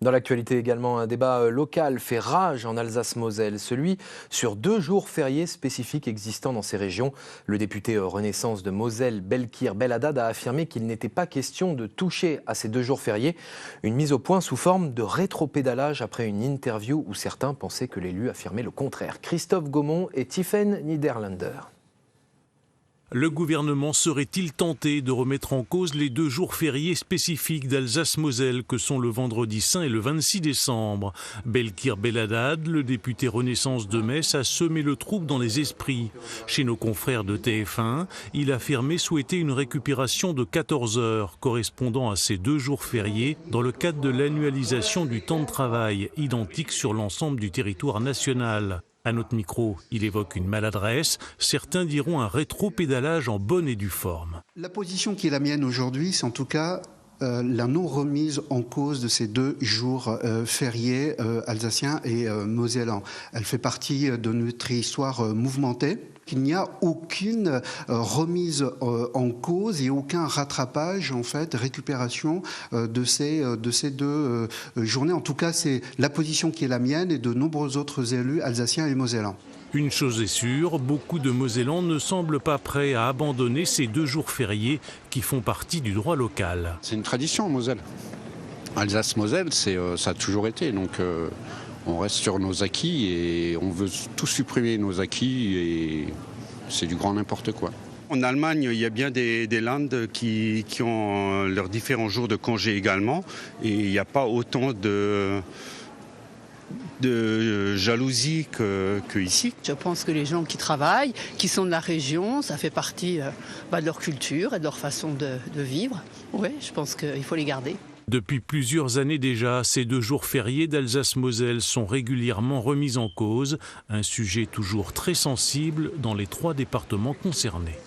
Dans l'actualité également, un débat local fait rage en Alsace-Moselle, celui sur 2 jours fériés spécifiques existant dans ces régions. Le député Renaissance de Moselle, Belkir Belhaddad, a affirmé qu'il n'était pas question de toucher à ces 2 jours fériés. Une mise au point sous forme de rétropédalage après une interview où certains pensaient que l'élu affirmait le contraire. Christophe Gaumont et Tiffaine Niederlander. Le gouvernement serait-il tenté de remettre en cause les 2 jours fériés spécifiques d'Alsace-Moselle que sont le vendredi saint et le 26 décembre? Belkir Belhaddad, le député Renaissance de Metz, a semé le trouble dans les esprits. Chez nos confrères de TF1, il affirmait souhaiter une récupération de 14 heures correspondant à ces 2 jours fériés dans le cadre de l'annualisation du temps de travail, identique sur l'ensemble du territoire national. À notre micro, il évoque une maladresse, certains diront un rétropédalage en bonne et due forme. La position qui est la mienne aujourd'hui, c'est en tout cas la non-remise en cause de ces 2 jours fériés alsaciens et mosellans. Elle fait partie de notre histoire mouvementée. Il n'y a aucune remise en cause et aucun rattrapage, en fait, récupération de ces 2 journées. En tout cas, c'est la position qui est la mienne et de nombreux autres élus alsaciens et mosellans. Une chose est sûre, beaucoup de Mosellans ne semblent pas prêts à abandonner ces 2 jours fériés qui font partie du droit local. C'est une tradition en Moselle. Alsace-Moselle, ça a toujours été, donc on reste sur nos acquis et on veut tout supprimer nos acquis et c'est du grand n'importe quoi. En Allemagne, il y a bien des Länder qui ont leurs différents jours de congé également et il n'y a pas autant de jalousie qu'ici. Je pense que les gens qui travaillent, qui sont de la région, ça fait partie de leur culture et de leur façon de vivre. Oui, je pense qu'il faut les garder. Depuis plusieurs années déjà, ces 2 jours fériés d'Alsace-Moselle sont régulièrement remis en cause, un sujet toujours très sensible dans les 3 départements concernés.